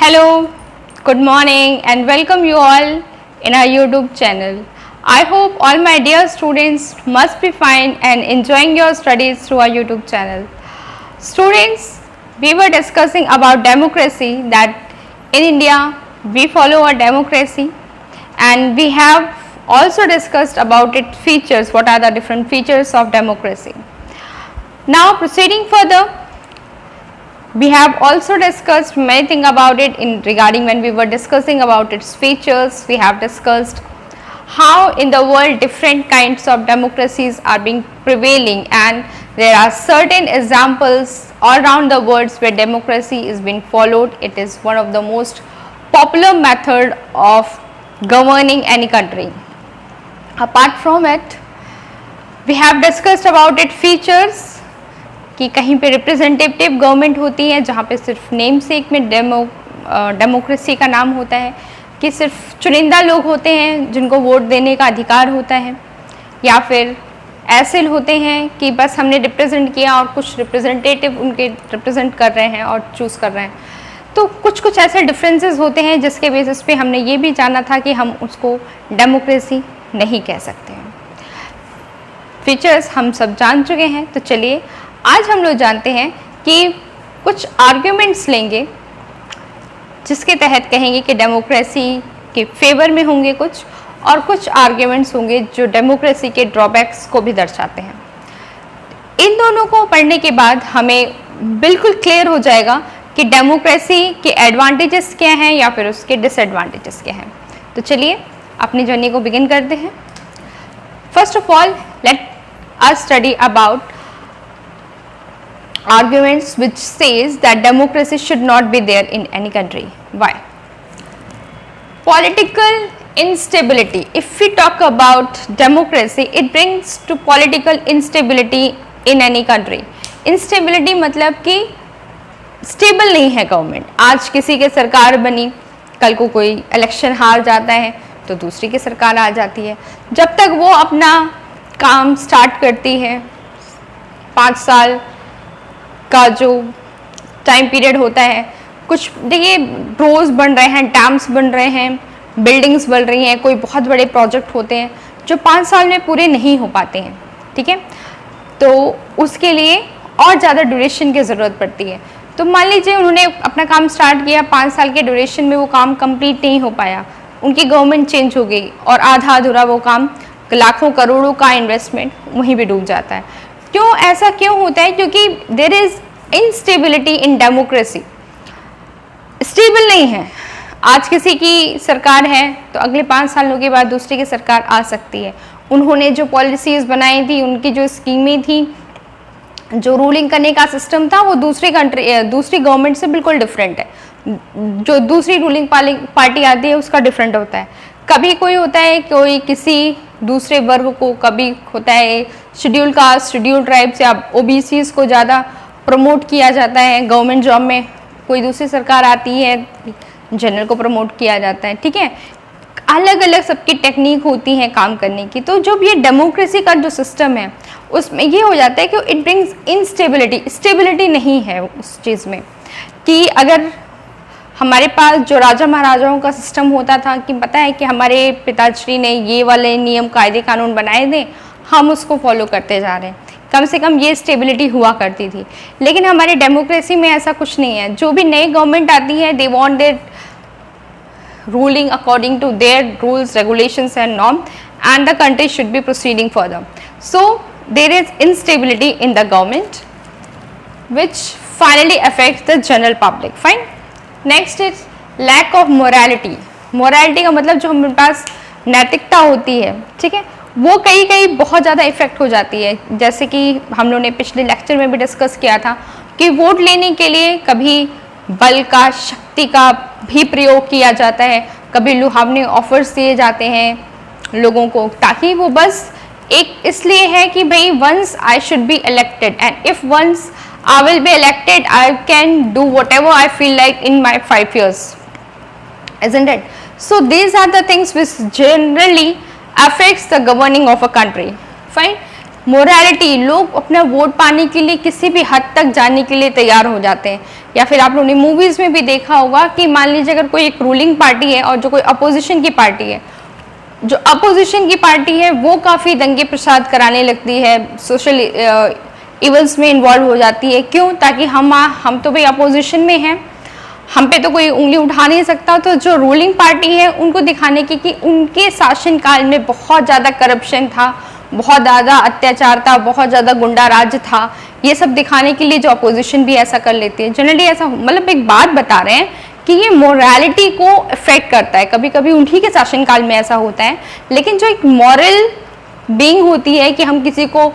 Hello, good morning and welcome you all in our YouTube channel. I hope all my dear students must be fine and enjoying your studies through our YouTube channel. Students, we were discussing about democracy, that in India we follow a democracy, and we have also discussed about its features, what are the different features of democracy. Now proceeding further, we have also discussed many things about it regarding when we were discussing about its features. We have discussed how in the world different kinds of democracies are being prevailing, and there are certain examples all around the world where democracy is being followed. It is one of the most popular method of governing any country. Apart from it, we have discussed about its features कि कहीं पे representative government होती है जहाँ पे सिर्फ name सेक में democracy का नाम होता है, कि सिर्फ चुनिंदा लोग होते हैं जिनको वोट देने का अधिकार होता है, या फिर ऐसे होते हैं कि बस हमने रिप्रेजेंट किया और कुछ रिप्रेजेंटेटिव उनके रिप्रेजेंट कर रहे हैं और चूज़ कर रहे हैं. तो कुछ ऐसे डिफरेंसेस होते हैं जिसके बेसिस पे हमने ये भी जाना था कि हम उसको डेमोक्रेसी नहीं कह सकते हैं. फीचर्स हम सब जान चुके हैं, तो चलिए आज हम लोग जानते हैं कि कुछ आर्ग्यूमेंट्स लेंगे जिसके तहत कहेंगे कि डेमोक्रेसी के फेवर में होंगे कुछ, और कुछ आर्ग्यूमेंट्स होंगे जो डेमोक्रेसी के ड्रॉबैक्स को भी दर्शाते हैं. इन दोनों को पढ़ने के बाद हमें बिल्कुल क्लियर हो जाएगा कि डेमोक्रेसी के एडवांटेजेस क्या हैं या फिर उसके डिसएडवांटेजेस क्या हैं. तो चलिए अपनी जर्नी को बिगिन करते हैं. First of all let us study about arguments which says that democracy should not be there in any country. Why? Political instability. If we talk about democracy, it brings to political instability in any country. Instability मतलब कि stable नहीं है government. आज किसी के सरकार बनी, कल को कोई इलेक्शन हार जाता है तो दूसरी की सरकार आ जाती है. जब तक वो अपना काम स्टार्ट करती है, 5 साल का जो टाइम पीरियड होता है, कुछ देखिए रोड्स बन रहे हैं, डैम्स बन रहे हैं, बिल्डिंग्स बन रही हैं, कोई बहुत बड़े प्रोजेक्ट होते हैं जो 5 साल में पूरे नहीं हो पाते हैं. ठीक है, तो उसके लिए और ज़्यादा ड्यूरेशन की ज़रूरत पड़ती है. तो मान लीजिए उन्होंने अपना काम स्टार्ट किया, 5 साल के ड्यूरेशन में वो काम कंप्लीट नहीं हो पाया, उनकी गवर्नमेंट चेंज हो गई और आधा अधूरा वो काम, लाखों करोड़ों का इन्वेस्टमेंट वहीं भी डूब जाता है. क्यों ऐसा क्यों होता है? क्योंकि there is instability in democracy. Stable नहीं है. आज किसी की सरकार है तो अगले 5 सालों के बाद दूसरी की सरकार आ सकती है. उन्होंने जो पॉलिसीज़ बनाई थी, उनकी जो स्कीमें थी, जो रूलिंग करने का सिस्टम था, वो दूसरी गवर्नमेंट से बिल्कुल डिफरेंट है. जो दूसरी रूलिंग पार्टी आती है उसका डिफरेंट होता है. कभी कोई होता है कोई किसी दूसरे वर्ग को, कभी होता है शेड्यूल कास्ट, शेड्यूल ट्राइब्स या ओबीसीज को ज़्यादा प्रमोट किया जाता है गवर्नमेंट जॉब में. कोई दूसरी सरकार आती है, जनरल को प्रमोट किया जाता है. ठीक है, अलग अलग सबकी टेक्निक होती है काम करने की. तो जब ये डेमोक्रेसी का जो सिस्टम है उसमें ये हो जाता है कि इट ब्रिंग्स इनस्टेबिलिटी. स्टेबिलिटी नहीं है उस चीज़ में, कि अगर हमारे पास जो राजा महाराजाओं का सिस्टम होता था कि पता है कि हमारे पिताश्री ने ये वाले नियम कायदे कानून बनाए थे, हम उसको फॉलो करते जा रहे हैं, कम से कम ये स्टेबिलिटी हुआ करती थी. लेकिन हमारी डेमोक्रेसी में ऐसा कुछ नहीं है. जो भी नई गवर्नमेंट आती है, they want their ruling according to their rules, regulations and norm, and the country should be proceeding further. So there is instability in the government which finally affects the general public. Fine. Next is lack of morality. Morality का मतलब जो हमारे पास नैतिकता होती है, ठीक है, वो कहीं बहुत ज़्यादा इफेक्ट हो जाती है. जैसे कि हम लोगों ने पिछले लेक्चर में भी डिस्कस किया था कि वोट लेने के लिए कभी बल का, शक्ति का भी प्रयोग किया जाता है, कभी लुभावने ऑफर्स दिए जाते हैं लोगों को, ताकि वो बस एक इसलिए है कि भाई once I should be elected, and if once I will be elected, I can do whatever I feel like in my 5 years, isn't it? So these are the things which generally affects the governing of a country. Fine. Morality, लोग अपना vote पाने के लिए किसी भी हद तक जाने के लिए तैयार हो जाते हैं। या फिर आप लोगों ने मूवीज़ में भी देखा होगा कि मान लीजिए अगर कोई एक रूलिंग पार्टी है और जो कोई अपोजिशन की पार्टी है, जो अपोजिशन की पार्टी है वो काफ़ी दंगे प्रसाद कराने लगती है, सोशल इवेंट्स में इन्वॉल्व हो जाती है। क्यों? ताकि हम तो भाई अपोजिशन में हैं, हम पे तो कोई उंगली उठा नहीं सकता। तो जो रूलिंग पार्टी है उनको दिखाने की कि उनके शासनकाल में बहुत ज़्यादा करप्शन था, बहुत ज़्यादा अत्याचार था, बहुत ज़्यादा गुंडा राज था, ये सब दिखाने के लिए जो अपोजिशन भी ऐसा कर लेती है। जनरली ऐसा, मतलब एक बात बता रहे हैं कि ये मोरालिटी को इफेक्ट करता है। कभी कभी उन्हीं के शासनकाल में ऐसा होता है, लेकिन जो एक मॉरल बीइंग होती है कि हम किसी को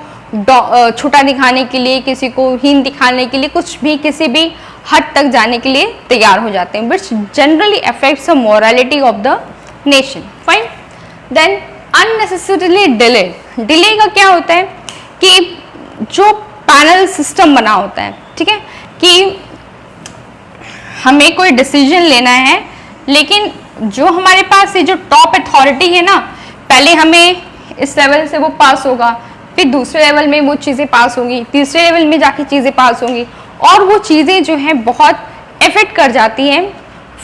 छोटा दिखाने के लिए, किसी को हीन दिखाने के लिए, कुछ भी किसी भी हद तक जाने के लिए तैयार हो जाते हैं, which generally affects the morality of the nation. Fine. Then unnecessarily delay. Delay का क्या होता है कि जो पैनल सिस्टम बना होता है, ठीक है, कि हमें कोई डिसीजन लेना है, लेकिन जो हमारे पास ये जो टॉप अथॉरिटी है ना, पहले हमें इस लेवल से वो पास होगा, फिर दूसरे लेवल में वो चीज़ें पास होंगी, तीसरे लेवल में जाके चीज़ें पास होंगी, और वो चीज़ें जो हैं बहुत इफेक्ट कर जाती हैं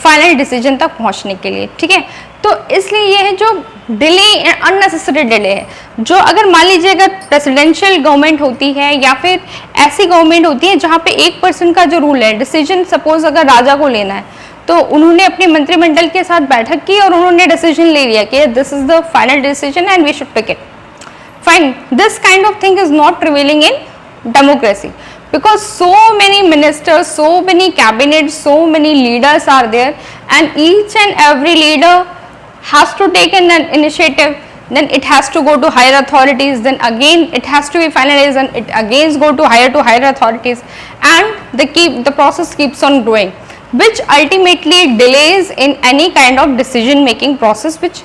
फाइनल डिसीजन तक पहुंचने के लिए, ठीक है। तो इसलिए ये है जो डिले, अननेसेसरी डिले है। जो अगर मान लीजिए अगर प्रेसिडेंशियल गवर्नमेंट होती है या फिर ऐसी गवर्नमेंट होती है जहाँ पे एक पर्सन का जो रूल है, डिसीजन सपोज अगर राजा को लेना है, तो उन्होंने अपने मंत्रिमंडल के साथ बैठक की और उन्होंने डिसीजन ले लिया कि this is the final decision and we should pick it. Fine. This kind of thing is not prevailing in democracy because so many ministers, so many cabinets, so many leaders are there, and each and every leader has to take an initiative, then it has to go to higher authorities, then again it has to be finalized and it again go to higher authorities, and the process keeps on growing, which ultimately delays in any kind of decision making process, which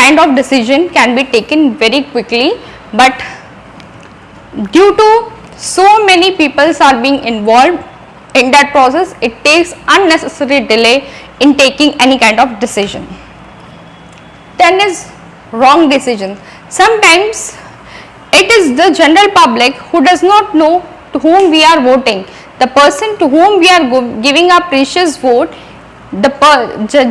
kind of decision can be taken very quickly, but due to so many people are being involved in that process, it takes unnecessary delay in taking any kind of decision. Then is wrong decision. Sometimes it is the general public who does not know to whom we are voting. The person to whom we are giving a precious vote, the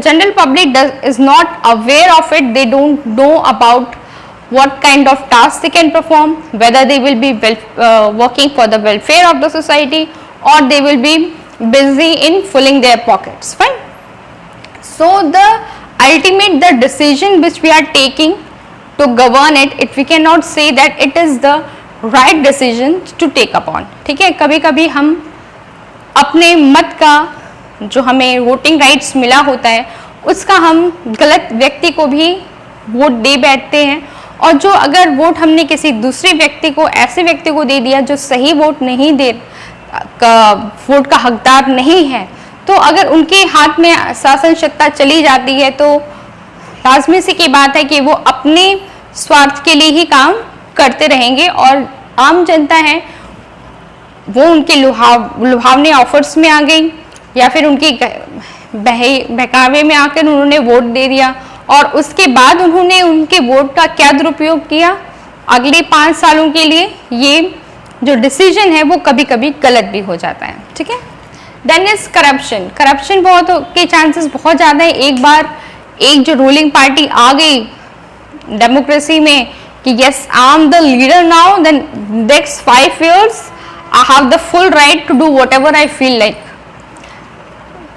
general public is not aware of it. They don't know about what kind of tasks they can perform, whether they will be working for the welfare of the society or they will be busy in filling their pockets. Fine. So the decision which we are taking to govern it we cannot say that it is the right decision to take upon. ठीक है, कभी कभी हम अपने मत का जो हमें वोटिंग राइट्स मिला होता है उसका हम गलत व्यक्ति को भी वोट दे बैठते हैं, और जो अगर वोट हमने किसी दूसरे व्यक्ति को, ऐसे व्यक्ति को दे दिया जो सही वोट नहीं दे वोट का हकदार नहीं है, तो अगर उनके हाथ में शासन सत्ता चली जाती है तो लाजमी सी की बात है कि वो अपने स्वार्थ के लिए ही काम करते रहेंगे, और आम जनता है वो उनके लुभावने ऑफर्स में आ गई या फिर उनकी बहकावे में आकर उन्होंने वोट दे दिया, और उसके बाद उन्होंने उनके वोट का क्या दुरुपयोग किया अगले 5 सालों के लिए, ये जो डिसीजन है वो कभी कभी गलत भी हो जाता है। ठीक है। Then is corruption. करप्शन बहुत के चांसेस बहुत ज़्यादा है। एक बार एक जो रूलिंग पार्टी आ गई डेमोक्रेसी में कि yes I am the leader now, then next 5 years I have the full right to do whatever I feel like.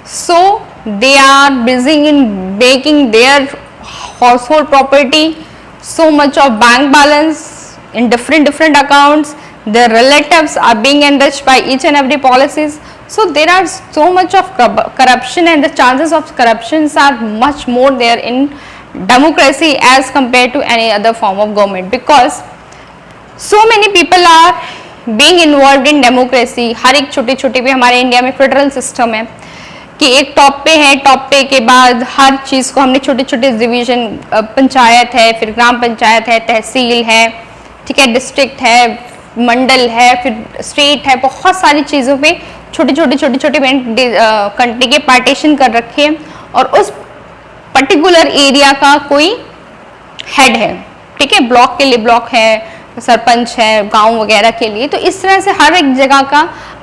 So they are busy in making their household property, so much of bank balance in different accounts. Their relatives are being enriched by each and every policies. So there are so much of corruption, and the chances of corruptions are much more there in democracy as compared to any other form of government, because so many people are being involved in democracy. हर एक छोटे छोटे पे हमारे India में federal system है कि एक top पे है, टॉप पे के बाद हर चीज़ को हमने छोटे छोटे डिवीजन, पंचायत है, फिर ग्राम पंचायत है, तहसील है, ठीक है, डिस्ट्रिक्ट है, मंडल है, फिर स्टेट है, बहुत सारी चीज़ों पे छोटे छोटे कंट्री के पार्टीशन कर रखे हैं, और उस पर्टिकुलर एरिया का कोई हेड है। ठीक है, ब्लॉक के लिए ब्लॉक है, सरपंच है गांव वगैरह के लिए। तो इस तरह से हर एक जगह का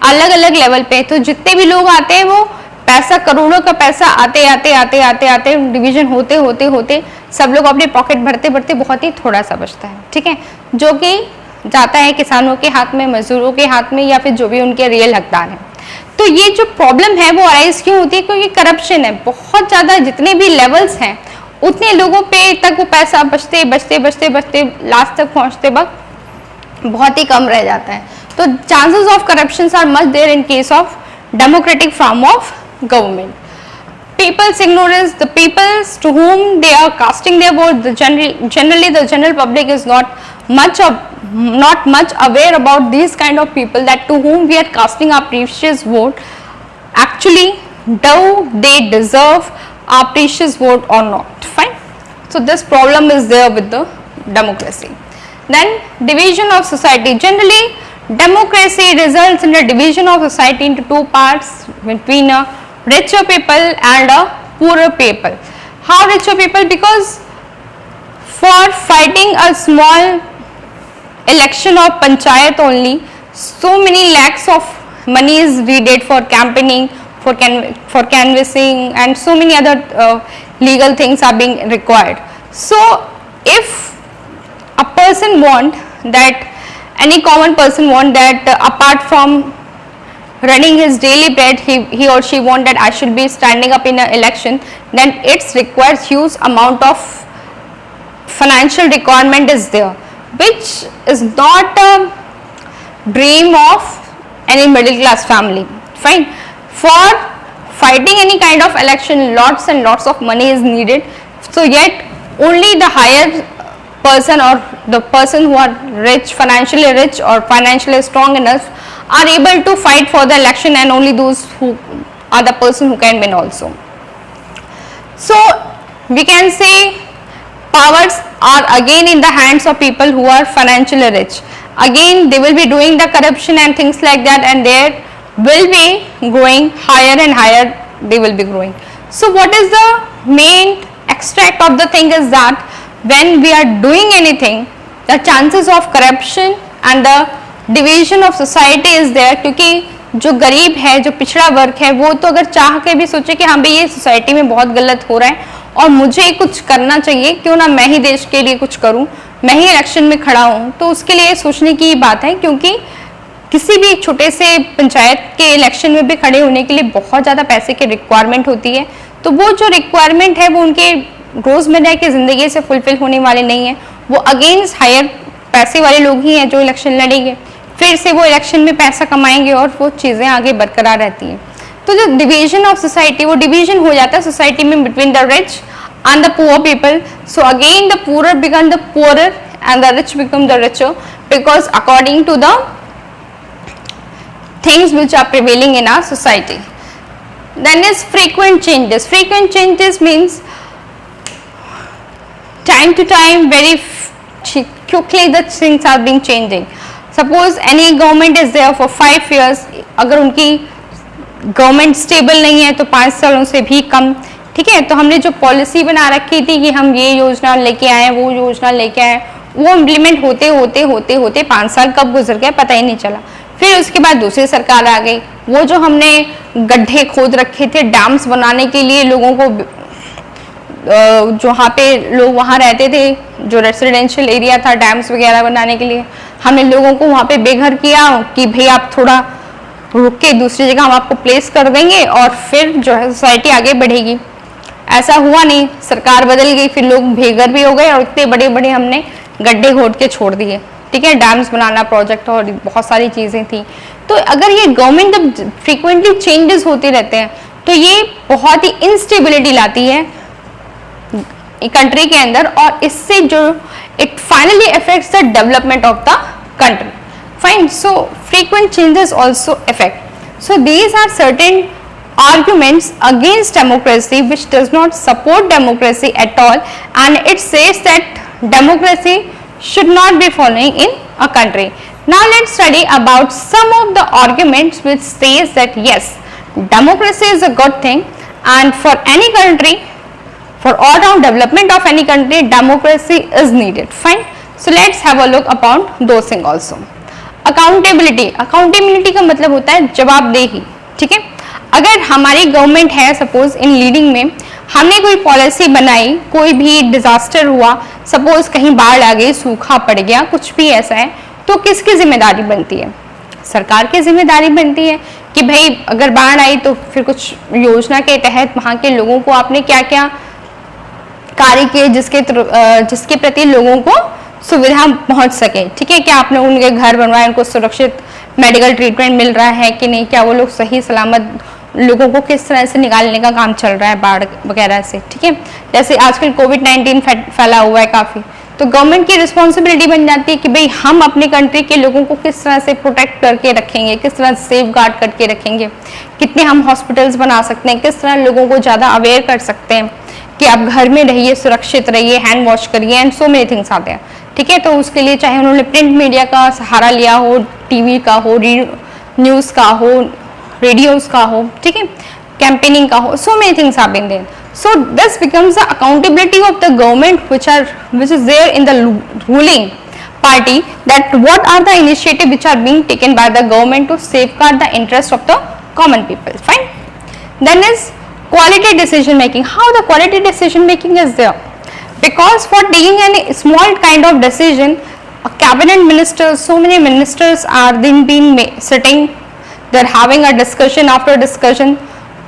अलग अलग लेवल पे, तो जितने भी लोग आते हैं वो पैसा, करोड़ों का पैसा आते आते आते आते आते डिवीजन होते होते होते सब लोग अपने पॉकेट भरते भरते बहुत ही थोड़ा सा बचता है, ठीक है, जो कि जाता है किसानों के हाथ में, मजदूरों के हाथ में, या फिर जो भी उनके रियल हकदार हैं। तो ये जो प्रॉब्लम है वो अराइज क्यों होती है? क्योंकि करप्शन है बहुत ज़्यादा, जितने भी लेवल्स हैं उतने लोगों पे तक वो पैसा बचते बचते बचते बचते लास्ट तक पहुंचते वक्त बहुत ही कम रह जाता है। तो chances of corruption are much there in case of democratic form of government. People's ignorance, the peoples to whom they are casting their vote, generally the general public is not much aware about these kind of people, that to whom we are casting our precious vote, actually do they deserve our precious vote or not. Fine. So this problem is there with the democracy. Then division of society. Generally democracy results in the division of society into two parts, between a richer people and a poorer people. How richer people? Because for fighting a small election of panchayat only, so many lakhs of money is needed for campaigning, for canvassing, and so many other legal things are being required. So if a person want that, any common person want that apart from running his daily bread, he or she want that I should be standing up in an election, then it requires huge amount of financial requirement is there, which is not a dream of any middle class family. Fine. For fighting any kind of election, lots and lots of money is needed. So yet only the higher person or the person who are rich, financially rich or financially strong enough are able to fight for the election, and only those who are the person who can win also. So we can say powers are again in the hands of people who are financially rich. Again they will be doing the corruption and things like that, and there will be growing higher and higher, they will be growing. So what is the main extract of the thing is that when we are doing anything, the chances of corruption and the division of society is there, क्योंकि जो गरीब है, जो पिछड़ा वर्ग है, वो तो अगर चाह के भी सोचे कि हाँ भाई ये सोसाइटी में बहुत गलत हो रहा है और मुझे कुछ करना चाहिए, क्यों ना मैं ही देश के लिए कुछ करूं, मैं ही इलेक्शन में खड़ा हूं, तो उसके लिए सोचने की बात है। क्योंकि किसी भी छोटे से पंचायत के इलेक्शन में भी खड़े होने के लिए बहुत ज़्यादा पैसे की रिक्वायरमेंट होती है, तो वो जो रिक्वायरमेंट है वो उनके रोज़मर्रा की ज़िंदगी से फुलफिल होने वाले नहीं है। वो अगेंस्ट हायर पैसे वाले लोग ही हैं जो इलेक्शन लड़ेंगे, फिर से वो इलेक्शन में पैसा कमाएंगे और वो चीज़ें आगे बरकरार रहती हैं। तो जो डिवीजन ऑफ सोसाइटी, वो डिवीजन हो जाता है सोसाइटी में between the rich and the poor people. So again the poor become the poorer and the rich become the richer because according to the things which are prevailing in our society. Then is frequent changes. Frequent changes means time to time very quickly the things are being changing. Suppose any government is there for 5 years, अगर उनकी government stable नहीं है तो 5 सालों से भी कम, ठीक है, तो हमने जो पॉलिसी बना रखी थी कि हम ये योजना लेके आए, वो योजना लेके आए, वो इम्प्लीमेंट होते होते होते होते 5 साल कब गुजर गए पता ही नहीं चला. फिर उसके बाद दूसरी सरकार आ गई. वो जो हमने गड्ढे खोद रखे थे डैम्स बनाने के लिए, लोगों को जो वहाँ पे लोग वहाँ रहते थे, जो रेसिडेंशियल एरिया था डैम्स वगैरह बनाने के लिए, हमने लोगों को वहाँ पे बेघर किया कि भाई आप थोड़ा रुक के दूसरी जगह हम आपको प्लेस कर देंगे और फिर जो है सोसाइटी आगे बढ़ेगी. ऐसा हुआ नहीं, सरकार बदल गई, फिर लोग बेघर भी हो गए और इतने बड़े बड़े हमने गड्ढे खोद के छोड़ दिए, ठीक है, डैम्स बनाना प्रोजेक्ट और बहुत सारी चीज़ें थी. तो अगर ये गवर्नमेंट जब फ्रीक्वेंटली चेंजेस होते रहते हैं तो ये बहुत ही इंस्टेबिलिटी लाती है कंट्री के अंदर, और इससे जो it finally affects the development of the country. Fine. So frequent changes also affect. So these are certain arguments against democracy which does not support democracy at all, and it says that democracy should not be following in a country. Now let's study about some of the arguments which says that yes, democracy is a good thing, and for any country, for all round development of any country, democracy is needed. Fine. So let's have a look upon those things also. Accountability का मतलब होता है जवाबदेही, ठीक है। अगर हमारी government है सपोज इन लीडिंग में, हमने कोई पॉलिसी बनाई, कोई भी डिजास्टर हुआ, सपोज कहीं बाढ़ आ गई, सूखा पड़ गया, कुछ भी ऐसा है, तो किसकी जिम्मेदारी बनती है? सरकार की जिम्मेदारी बनती है कि भाई अगर बाढ़ आई तो फिर कुछ योजना के तहत वहाँ के लोगों को आपने क्या क्या कार्य किए जिसके प्रति लोगों को सुविधा पहुंच सके, ठीक है। क्या आपने उनके घर बनवाए, उनको सुरक्षित मेडिकल ट्रीटमेंट मिल रहा है कि नहीं, क्या वो लोग सही सलामत, लोगों को किस तरह से निकालने का काम चल रहा है बाढ़ वगैरह से, ठीक है। जैसे आजकल कोविड-19 फैला हुआ है काफ़ी, तो गवर्नमेंट की रिस्पॉन्सिबिलिटी बन जाती है कि भाई हम अपने कंट्री के लोगों को किस तरह से प्रोटेक्ट करके रखेंगे, किस तरह से सेफ गार्ड करके रखेंगे, कितने हम हॉस्पिटल्स बना सकते हैं, किस तरह लोगों को ज़्यादा अवेयर कर सकते हैं कि आप घर में रहिए, सुरक्षित रहिए, हैंड वॉश करिए, एंड सो मेनी थिंग्स आते हैं, ठीक है। तो उसके लिए चाहे उन्होंने प्रिंट मीडिया का सहारा लिया हो, टीवी का हो, न्यूज़ का हो, रेडियोज का हो, ठीक है, कैंपेनिंग का हो, so many things have been there. So this becomes the accountability of the government which is there in the ruling party, that what are the initiatives which are being taken by the government to safeguard the interest of the common people. Fine. Then is quality decision making. How the quality decision making is there? Because for taking any small kind of decision, a cabinet minister, so many ministers are then being sitting, they are having a discussion after discussion.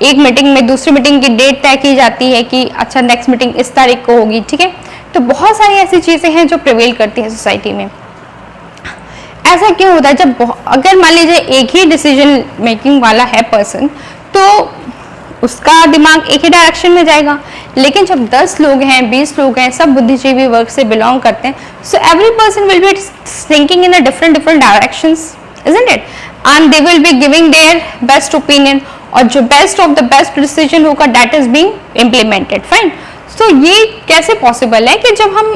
एक meeting में दूसरी meeting की date तय की जाती है कि अच्छा नेक्स्ट मीटिंग इस तारीख को होगी, ठीक है। तो बहुत सारी ऐसी चीज़ें हैं जो प्रिवेल करती हैं सोसाइटी में। ऐसा क्यों होता है? जब अगर मान लीजिए एक ही डिसीजन मेकिंग वाला है पर्सन, तो उसका दिमाग एक ही डायरेक्शन में जाएगा, लेकिन जब 10 लोग हैं, 20 लोग हैं, सब बुद्धिजीवी वर्ग से बिलोंग करते हैं, so every person will be thinking in a different directions, isn't it, and they will be giving their best opinion, और जो best of the best decision होगा that is being implemented. Fine. So ये कैसे possible है कि जब हम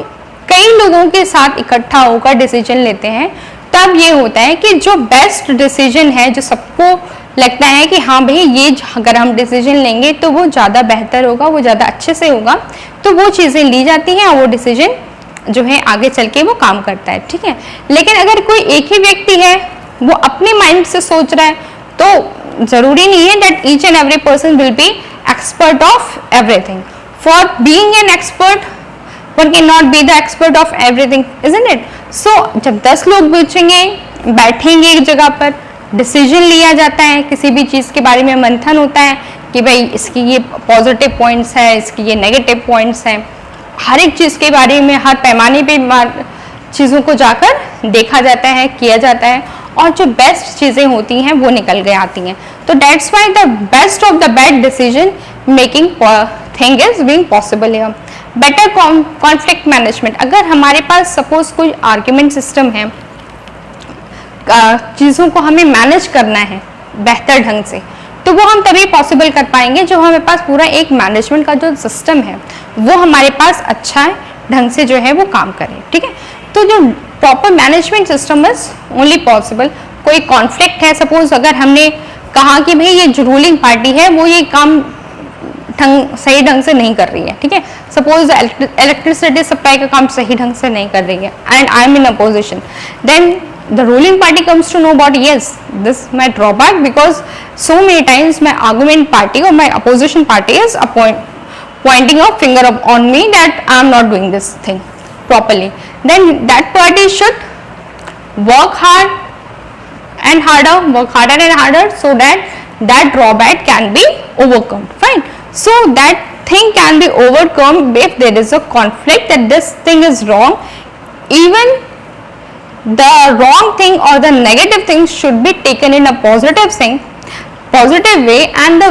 कई लोगों के साथ इकट्ठा होकर डिसीजन लेते हैं, तब ये होता है कि जो बेस्ट डिसीजन है, जो सबको लगता है कि हाँ भाई ये अगर हम डिसीजन लेंगे तो वो ज़्यादा बेहतर होगा, वो ज़्यादा अच्छे से होगा, तो वो चीज़ें ली जाती हैं और वो डिसीजन जो है आगे चल के वो काम करता है, ठीक है। लेकिन अगर कोई एक ही व्यक्ति है, वो अपने माइंड से सोच रहा है, तो जरूरी नहीं है that each and every person will be expert of everything. For being an expert, one cannot be the expert of everything, isn't it? So जब 10 लोग बैठेंगे एक जगह पर, डिसीजन लिया जाता है, किसी भी चीज़ के बारे में मंथन होता है कि भाई इसकी ये पॉजिटिव पॉइंट्स है, इसकी ये नेगेटिव पॉइंट्स हैं, हर एक चीज़ के बारे में हर पैमाने पे चीज़ों को जाकर देखा जाता है, किया जाता है, और जो बेस्ट चीज़ें होती हैं वो निकल के आती हैं। तो that's why the best of the bed decision making thing is being possible here. Better conflict management. अगर हमारे पास सपोज कोई आर्ग्यूमेंट सिस्टम है, चीज़ों को हमें मैनेज करना है बेहतर ढंग से, तो वो हम तभी पॉसिबल कर पाएंगे जब हमारे पास पूरा एक मैनेजमेंट का जो सिस्टम है वो हमारे पास अच्छा ढंग से जो है वो काम करे, ठीक है। तो जो proper management system is only possible. कोई कॉन्फ्लिक्ट है, सपोज अगर हमने कहा कि भाई ये जो रूलिंग पार्टी है वो ये काम सही ढंग से नहीं कर रही है, ठीक है, सपोज इलेक्ट्रिसिटी सप्लाई का काम सही ढंग से नहीं कर रही है, and I am in opposition, then the ruling party comes to know about, yes, this my drawback, because so many times my argument party or my opposition party is pointing a finger on me that I am not doing this thing properly. Then that party should work hard and harder so that that drawback can be overcome. Fine. So that thing can be overcome if there is a conflict that this thing is wrong. Even the wrong thing or the negative thing should be taken in a positive way, and the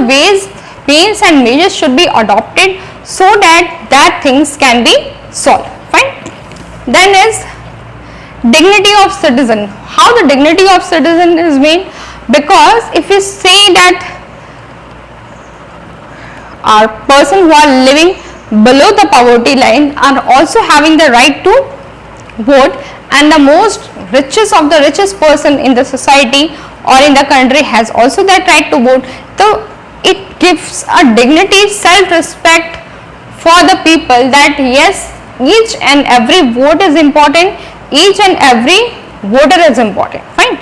means and measures should be adopted so that things can be solved. Fine. Then is dignity of citizen. How the dignity of citizen is made? Because if you say that our person who are living below the poverty line are also having the right to vote, and the most richest of the richest person in the society or in the country has also that right to vote, so it gives a dignity, self-respect for the people, that yes, each and every vote is important, each and every voter is important, fine,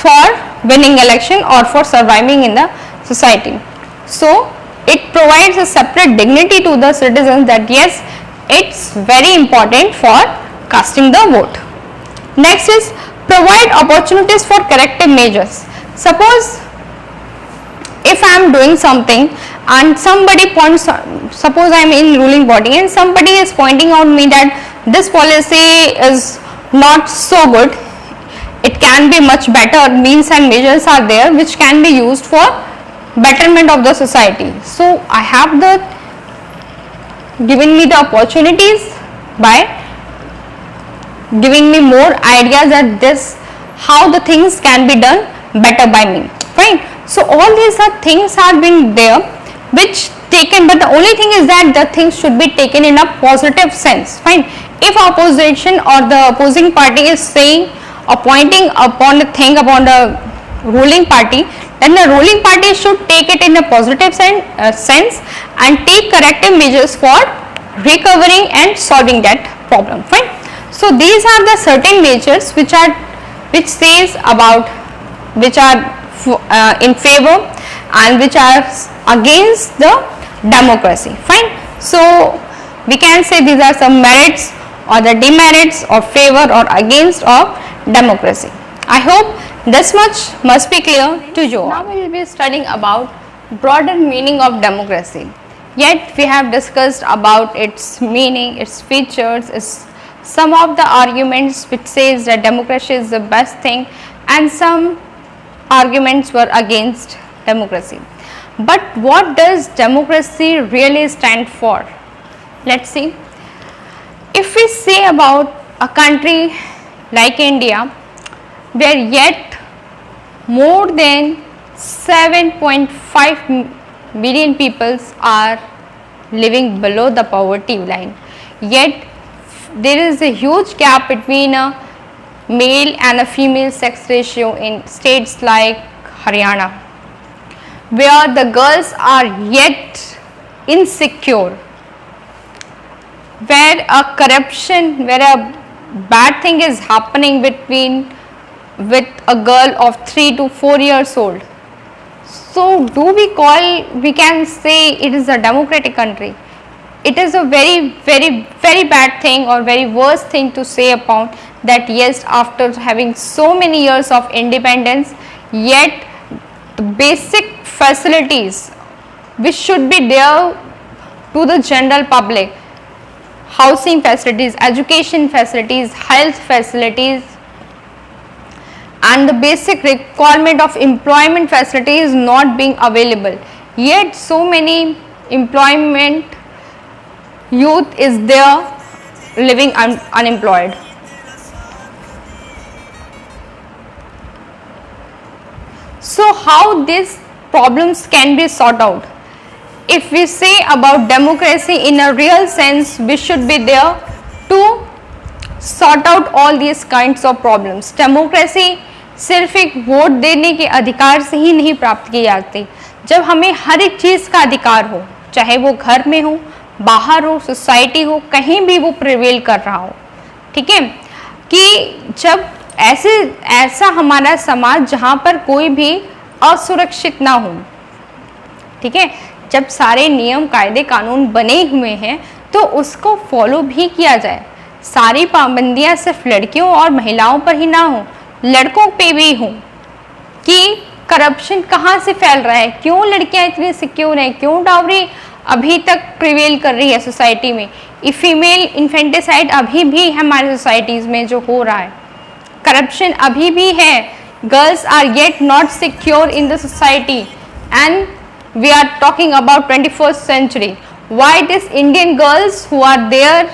for winning election or for surviving in the society. So it provides a separate dignity to the citizens that yes, it's very important for casting the vote. Next is provide opportunities for corrective measures. Suppose if I am doing something and somebody points, suppose I am in ruling body and somebody is pointing out me that this policy is not so good, it can be much better, means and measures are there which can be used for betterment of the society. So I have the giving me the opportunities by giving me more ideas that this how the things can be done better by me, fine. So all these are things have been there which taken, but the only thing is that the things should be taken in a positive sense, fine. If opposition or the opposing party is saying or pointing upon the thing upon the ruling party, then the ruling party should take it in a positive sense and take corrective measures for recovering and solving that problem, fine. So these are the certain measures which says about which are in favor and which are against the democracy, fine. So we can say these are some merits or the demerits of favor or against of democracy. I hope this much must be clear to you. Now we will be studying about broader meaning of democracy. Yet we have discussed about its meaning, its features, its some of the arguments which says that democracy is the best thing and some arguments were against democracy. But what does democracy really stand for? Let's see. If we say about a country like India, where yet more than 7.5 million people are living below the poverty line, yet there is a huge gap between a male and a female sex ratio in states like Haryana, where the girls are yet insecure, where a corruption, where a bad thing is happening with a girl of 3 to 4 years old. So we can say it is a democratic country? It is a very bad thing or very worst thing to say upon that yes, after having so many years of independence, yet the basic facilities which should be there to the general public, housing facilities, education facilities, health facilities and the basic requirement of employment facility is not being available, yet so many employment youth is there living unemployed. So how these problems can be sorted out? If we say about democracy in a real sense, we should be there to sort out all these kinds of problems. Democracy सिर्फ एक vote देने के अधिकार से ही नहीं प्राप्त की जाती, जब हमें हर एक चीज़ का अधिकार हो, चाहे वो घर में हो, बाहर हो, सोसाइटी हो, कहीं भी वो प्रिवेल कर रहा हो, ठीक है, कि जब ऐसा हमारा समाज जहाँ पर कोई भी असुरक्षित ना हो, ठीक है, जब सारे नियम कायदे कानून बने हुए हैं तो उसको फॉलो भी किया जाए, सारी पाबंदियाँ सिर्फ लड़कियों और महिलाओं पर ही ना हो, लड़कों पे भी हो, कि करप्शन कहाँ से फैल रहा है, क्यों लड़कियाँ इतनी सिक्योर हैं, क्यों डाउरी अभी तक प्रिवेल कर रही है सोसाइटी में, फीमेल इन्फेंटिसाइड अभी भी हमारे सोसाइटीज़ में जो हो रहा है, करप्शन अभी भी है, girls are yet not secure in the society and we are talking about 21st century. Why these Indian girls who are there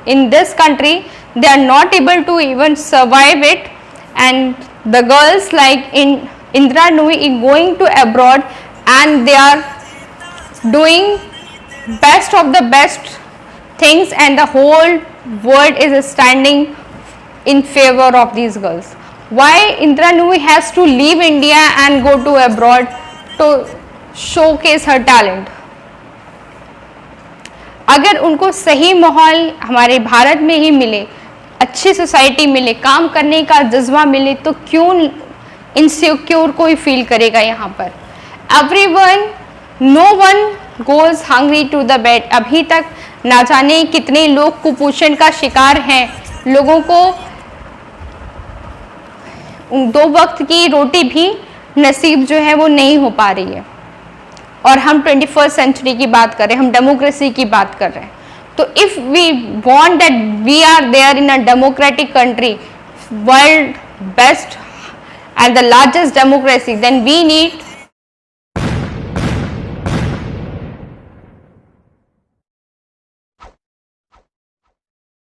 in this country, they are not able to even survive it, and the girls like in Indra Nooyi is going to abroad and they are doing best of the best things and the whole world is standing in favor of these girls. Why Indra Nooyi has to leave India and go to abroad to showcase her talent? अगर उनको सही माहौल हमारे भारत में ही मिले, अच्छी society मिले, काम करने का जज्बा मिले, तो क्यों इनसिक्योर कोई फील करेगा यहाँ पर। Everyone, no one goes hungry to the bed. अभी तक ना जाने कितने लोग कुपोषण का शिकार हैं, लोगों को 2 वक्त की रोटी भी नसीब जो है वो नहीं हो पा रही है। और हम 21st सेंचुरी की बात कर रहे हैं, हम डेमोक्रेसी की बात कर रहे हैं। तो if we want that we are there in a democratic country, world best and the largest democracy, then we need